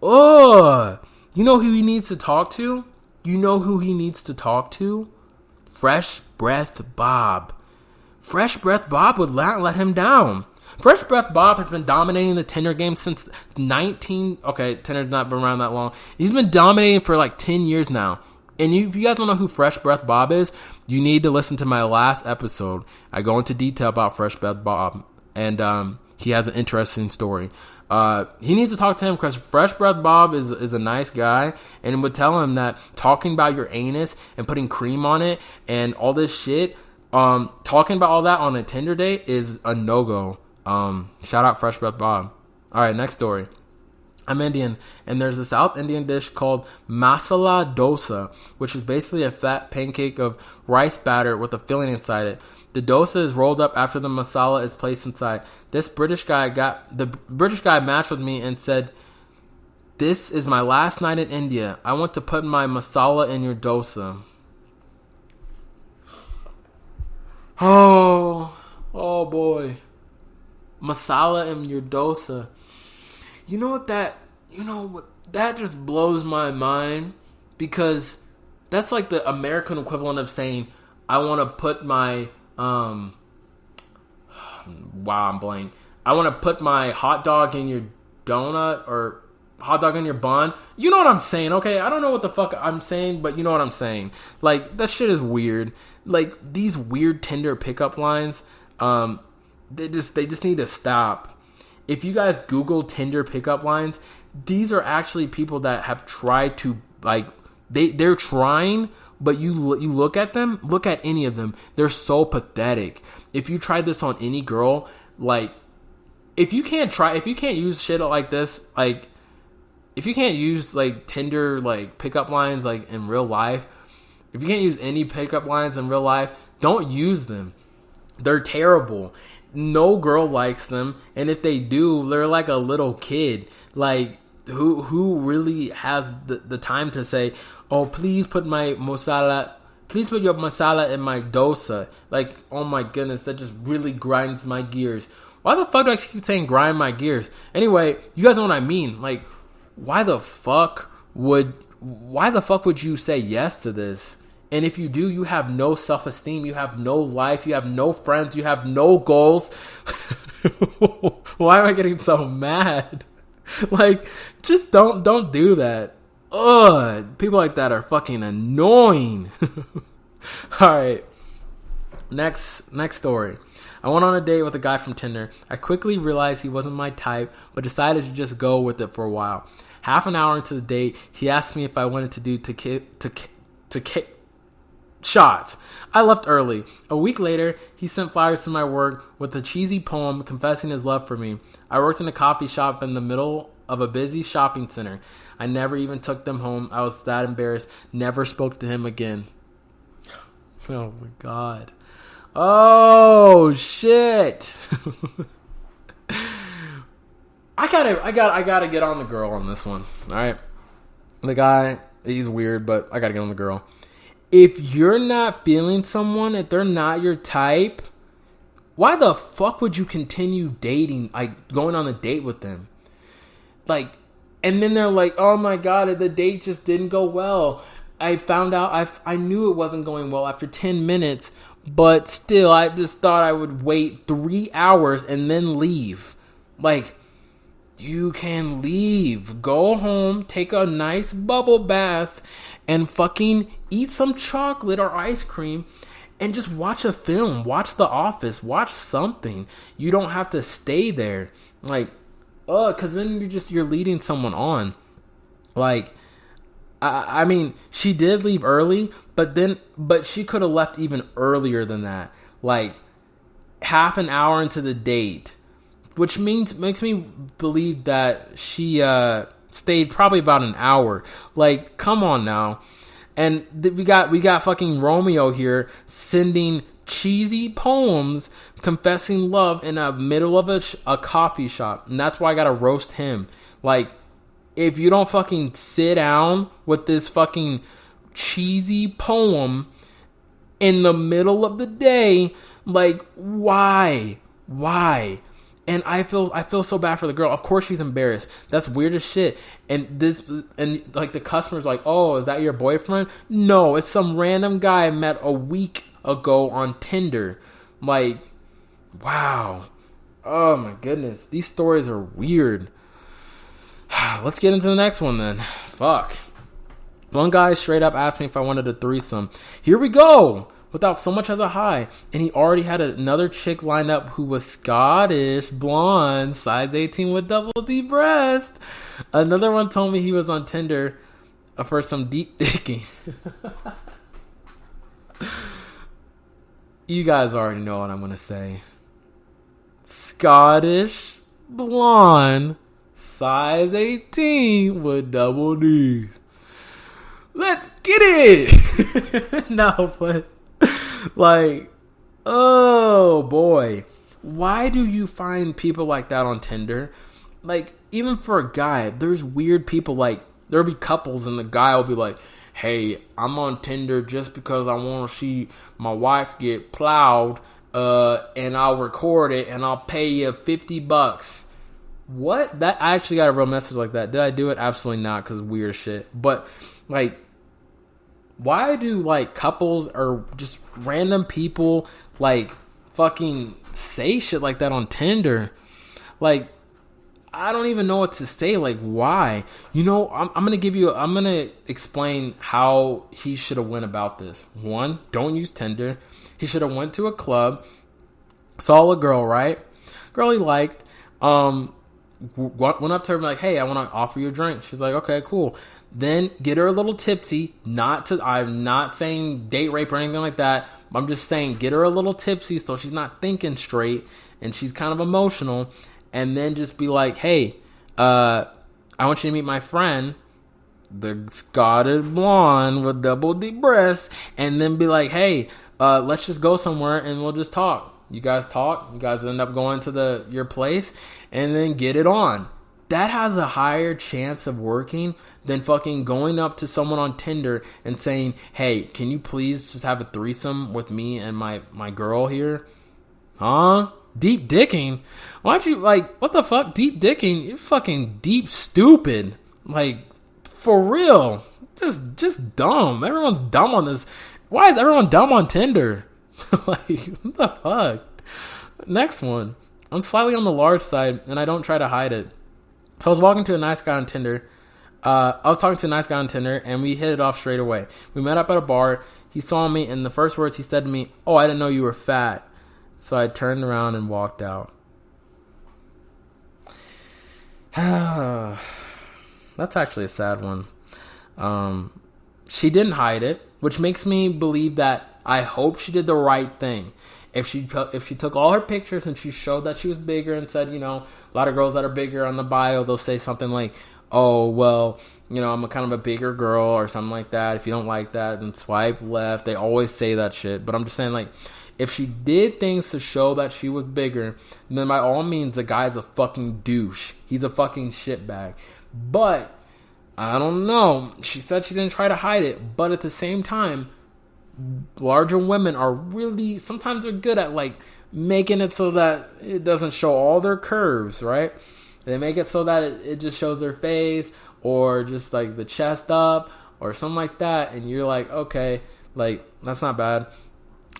Ugh. You know who he needs to talk to? Fresh Breath Bob. Fresh Breath Bob would not let him down. Fresh Breath Bob has been dominating the Tinder game since Tinder's not been around that long. He's been dominating for like 10 years now. And if you guys don't know who Fresh Breath Bob is, you need to listen to my last episode. I go into detail about Fresh Breath Bob. And he has an interesting story. He needs to talk to him because Fresh Breath Bob is a nice guy and would tell him that talking about your anus and putting cream on it and all this shit, talking about all that on a Tinder date is a no-go. Shout out Fresh Breath Bob. All right, next story. I'm Indian, and there's a South Indian dish called masala dosa, which is basically a fat pancake of rice batter with a filling inside it. The dosa is rolled up after the masala is placed inside. The British guy matched with me and said, "This is my last night in India. I want to put my masala in your dosa." Oh boy. Masala in your dosa. You know what that just blows my mind, because that's like the American equivalent of saying, I want to put my I'm blank. I want to put my hot dog in your donut, or hot dog in your bun. You know what I'm saying, okay? I don't know what the fuck I'm saying, but you know what I'm saying. Like, that shit is weird. Like, these weird Tinder pickup lines, they just need to stop. If you guys Google Tinder pickup lines, these are actually people that have tried to, like, they're trying, but you look at them, look at any of them, they're so pathetic. If you tried this on any girl, like, if you can't use shit like this, like, if you can't use, like, Tinder, like, pickup lines, like, in real life, if you can't use any pickup lines in real life, don't use them. They're terrible. No girl likes them, and if they do, they're like a little kid. Like, who really has the time to say, "Oh, please put your masala in my dosa." Like, oh my goodness, that just really grinds my gears. Why the fuck do I keep saying grind my gears? Anyway, you guys know what I mean. Like, why the fuck would you say yes to this? And if you do, you have no self-esteem, you have no life, you have no friends, you have no goals. Why am I getting so mad? Like, just don't do that. Ugh, people like that are fucking annoying. Alright, next story. I went on a date with a guy from Tinder. I quickly realized he wasn't my type, but decided to just go with it for a while. Half an hour into the date, he asked me if I wanted to do shots. I left early. A week later, he sent flyers to my work with a cheesy poem confessing his love for me. I worked in a coffee shop in the middle of a busy shopping center. I never even took them home. I was that embarrassed. Never spoke to him again. Oh my god. Oh shit. I gotta get on the girl on this one. Alright. The guy, he's weird, but I gotta get on the girl. If you're not feeling someone, if they're not your type, why the fuck would you continue dating, like going on a date with them? Like, and then they're like, oh my god, the date just didn't go well. I found out, I knew it wasn't going well after 10 minutes, but still, I just thought I would wait 3 hours and then leave. Like, you can leave. Go home, take a nice bubble bath, and fucking eat some chocolate or ice cream, and just watch a film. Watch The Office. Watch something. You don't have to stay there. Like, because then you're leading someone on. Like, I mean, she did leave early, but she could have left even earlier than that. Like, half an hour into the date, which makes me believe that she stayed probably about an hour. Like, come on now. And we got fucking Romeo here sending cheesy poems confessing love in the middle of a coffee shop, and that's why I gotta roast him. Like, if you don't fucking sit down with this fucking cheesy poem in the middle of the day, like, why? And I feel so bad for the girl. Of course she's embarrassed. That's weird as shit. And like the customer's like, oh, is that your boyfriend? No, it's some random guy I met a week ago on Tinder. Like, wow. Oh my goodness. These stories are weird. Let's get into the next one then. Fuck. One guy straight up asked me if I wanted a threesome. Here we go. Without so much as a hi. And he already had another chick lined up who was Scottish, blonde, size 18 with double D breast. Another one told me he was on Tinder for some deep digging. You guys already know what I'm going to say. Scottish, blonde, size 18 with double D's. Let's get it! No, but... like, oh boy, why do you find people like that on Tinder? Like, even for a guy, there's weird people. Like, there'll be couples and the guy will be like, hey, I'm on Tinder just because I want to see my wife get plowed, and I'll record it and I'll pay you $50. What? That, I actually got a real message like that. Did I do it? Absolutely not, because weird shit. But like, why do, like, couples or just random people, like, fucking say shit like that on Tinder? Like, I don't even know what to say. Like, why? You know, I'm going to explain how he should have went about this. One, don't use Tinder. He should have went to a club, saw a girl, right? Girl he liked, went up to her and be like, hey, I want to offer you a drink. She's like, okay, cool. Then get her a little tipsy. I'm not saying date rape or anything like that. I'm just saying get her a little tipsy so she's not thinking straight and she's kind of emotional. And then just be like, hey, I want you to meet my friend, the Scottish blonde with double D breasts. And then be like, hey, let's just go somewhere and we'll just talk. You guys talk. You guys end up going to your place and then get it on. That has a higher chance of working than fucking going up to someone on Tinder and saying, hey, can you please just have a threesome with me and my girl here? Huh? Deep dicking? Why don't you, like, what the fuck? Deep dicking? You're fucking deep stupid. Like, for real. Just dumb. Everyone's dumb on this. Why is everyone dumb on Tinder? Like, what the fuck? Next one. I'm slightly on the large side and I don't try to hide it. So I was talking to a nice guy on Tinder and we hit it off straight away. We met up at a bar. He saw me and the first words he said to me, oh, I didn't know you were fat. So I turned around and walked out. That's actually a sad one. She didn't hide it, which makes me believe that I hope she did the right thing. If she took all her pictures and she showed that she was bigger and said, you know, a lot of girls that are bigger on the bio, they'll say something like, oh, well, you know, I'm a kind of a bigger girl or something like that. If you don't like that, then swipe left. They always say that shit. But I'm just saying, like, if she did things to show that she was bigger, then by all means, the guy's a fucking douche. He's a fucking shitbag. But, I don't know. She said she didn't try to hide it. But at the same time, larger women are really, sometimes they're good at, like, making it so that it doesn't show all their curves, right? They make it so that it just shows their face or just, like, the chest up or something like that. And you're like, okay, like, that's not bad.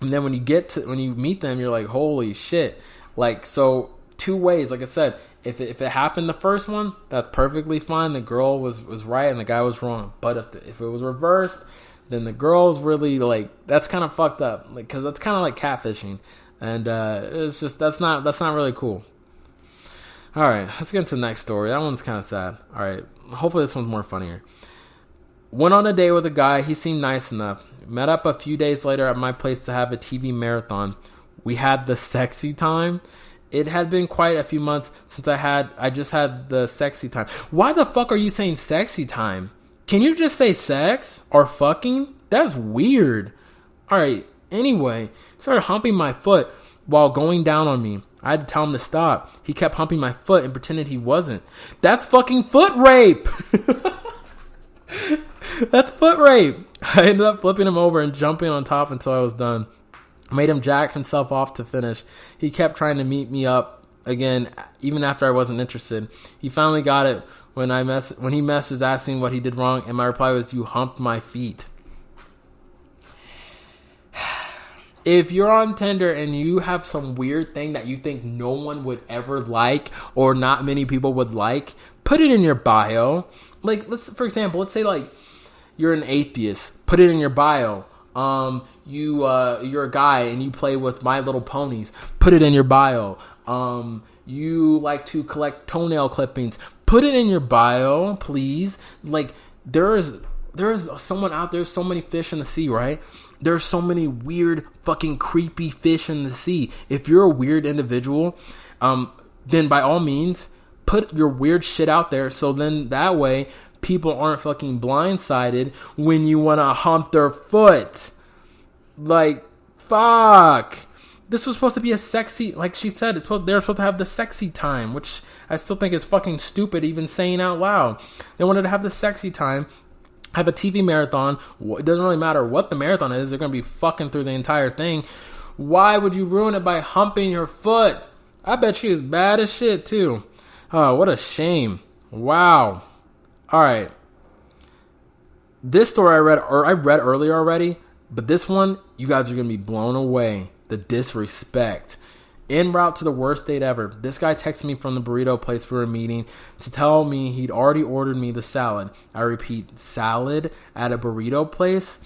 And then when you meet them, you're like, holy shit. Like, so two ways, like I said, if it happened the first one, that's perfectly fine. The girl was right and the guy was wrong. But if it was reversed, then the girl's really, like, that's kind of fucked up. Like, cause that's kind of like catfishing. And, it's just, that's not really cool. All right, let's get into the next story. That one's kind of sad. All right, hopefully this one's more funnier. Went on a date with a guy. He seemed nice enough. Met up a few days later at my place to have a TV marathon. We had the sexy time. It had been quite a few months since I just had the sexy time. Why the fuck are you saying sexy time? Can you just say sex or fucking? That's weird. All right, anyway, he started humping my foot while going down on me. I had to tell him to stop. He kept humping my foot and pretended he wasn't. That's fucking foot rape. That's foot rape. I ended up flipping him over and jumping on top until I was done. I made him jack himself off to finish. He kept trying to meet me up again, even after I wasn't interested. He finally got it when he messaged asking what he did wrong, and my reply was, "You humped my feet." If you're on Tinder and you have some weird thing that you think no one would ever like or not many people would like, put it in your bio. Like, for example, let's say like you're an atheist. Put it in your bio. You're a guy and you play with My Little Ponies. Put it in your bio. You like to collect toenail clippings. Put it in your bio, please. Like, there's someone out there, so many fish in the sea, right? There's so many weird, fucking creepy fish in the sea. If you're a weird individual, then by all means, put your weird shit out there. So then that way, people aren't fucking blindsided when you want to hump their foot. Like, fuck. This was supposed to be a sexy, like she said, they're supposed to have the sexy time, which I still think is fucking stupid even saying out loud. They wanted to have the sexy time. Have a TV marathon. It doesn't really matter what the marathon is. They're going to be fucking through the entire thing. Why would you ruin it by humping your foot? I bet she is bad as shit, too. Oh, what a shame. Wow. All right. This story I read earlier already, but this one, you guys are going to be blown away. The disrespect. En route to the worst date ever, this guy texted me from the burrito place we were meeting to tell me he'd already ordered me the salad. I repeat, salad at a burrito place?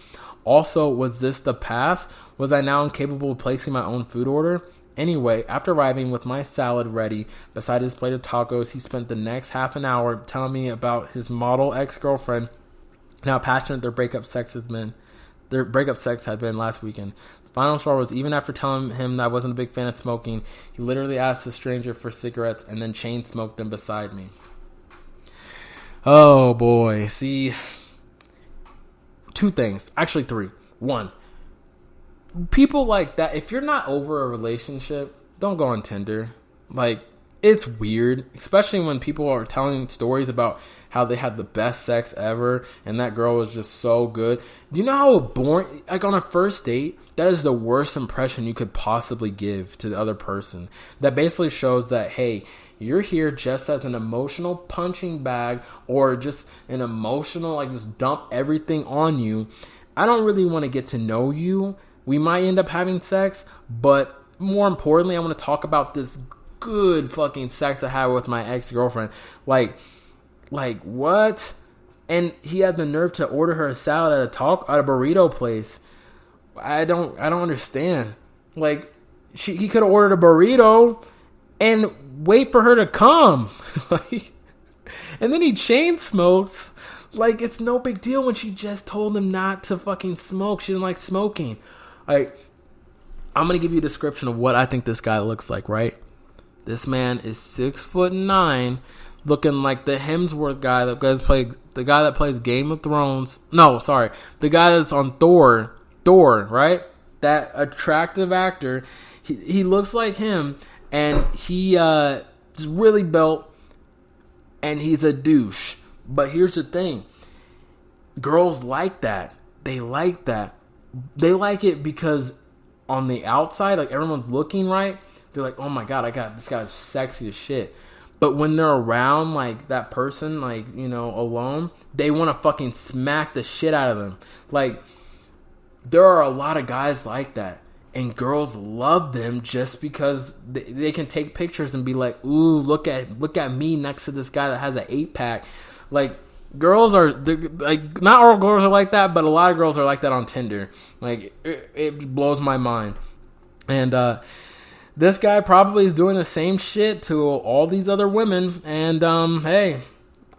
Also, was this the past? Was I now incapable of placing my own food order? Anyway, after arriving with my salad ready beside his plate of tacos, he spent the next half an hour telling me about his model ex-girlfriend and how passionate their breakup sex had been last weekend. Final straw was, even after telling him that I wasn't a big fan of smoking, he literally asked the stranger for cigarettes and then chain smoked them beside me. Oh boy. See, two things. Actually, three. One, people like that, if you're not over a relationship, don't go on Tinder. Like, it's weird, especially when people are telling stories about how they had the best sex ever and that girl was just so good. Do you know how boring, like on a first date, that is the worst impression you could possibly give to the other person. That basically shows that, hey, you're here just as an emotional punching bag or just an emotional, like, just dump everything on you. I don't really want to get to know you. We might end up having sex, but more importantly, I want to talk about this good fucking sex I had with my ex-girlfriend. Like what? And he had the nerve to order her a salad at a burrito place. I don't understand. Like, he could have ordered a burrito and wait for her to come. And then he chain smokes. Like, it's no big deal when she just told him not to fucking smoke. She didn't like smoking. Like, I'm going to give you a description of what I think this guy looks like, right? This man is 6'9", looking like the Hemsworth guy the guy that plays Game of Thrones. No, sorry. The guy that's on Thor, right? That attractive actor. He looks like him, and he is really built, and he's a douche. But here's the thing. Girls like that. They like that. They like it because on the outside, like, everyone's looking right. They're like, oh my God, this guy's sexy as shit. But when they're around, like, that person, like, you know, alone, they want to fucking smack the shit out of them. Like, there are a lot of guys like that. And girls love them just because they can take pictures and be like, ooh, look at me next to this guy that has an 8-pack. Like, girls are, like, not all girls are like that, but a lot of girls are like that on Tinder. Like, it blows my mind. And, this guy probably is doing the same shit to all these other women. And, hey,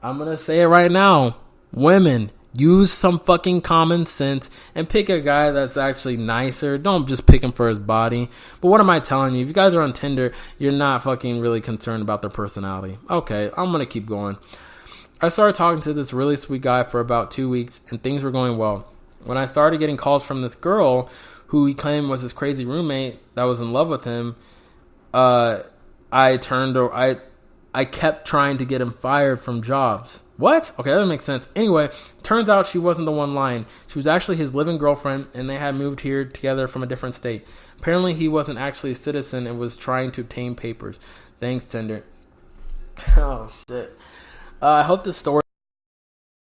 I'm going to say it right now. Women, use some fucking common sense and pick a guy that's actually nicer. Don't just pick him for his body. But what am I telling you? If you guys are on Tinder, you're not fucking really concerned about their personality. Okay, I'm going to keep going. I started talking to this really sweet guy for about 2 weeks, and things were going well. When I started getting calls from this girl who he claimed was his crazy roommate that was in love with him, I kept trying to get him fired from jobs. What? Okay, that doesn't make sense. Anyway, turns out she wasn't the one lying. She was actually his living girlfriend, and they had moved here together from a different state. Apparently, he wasn't actually a citizen and was trying to obtain papers. Thanks, Tinder. Oh, shit. I hope this story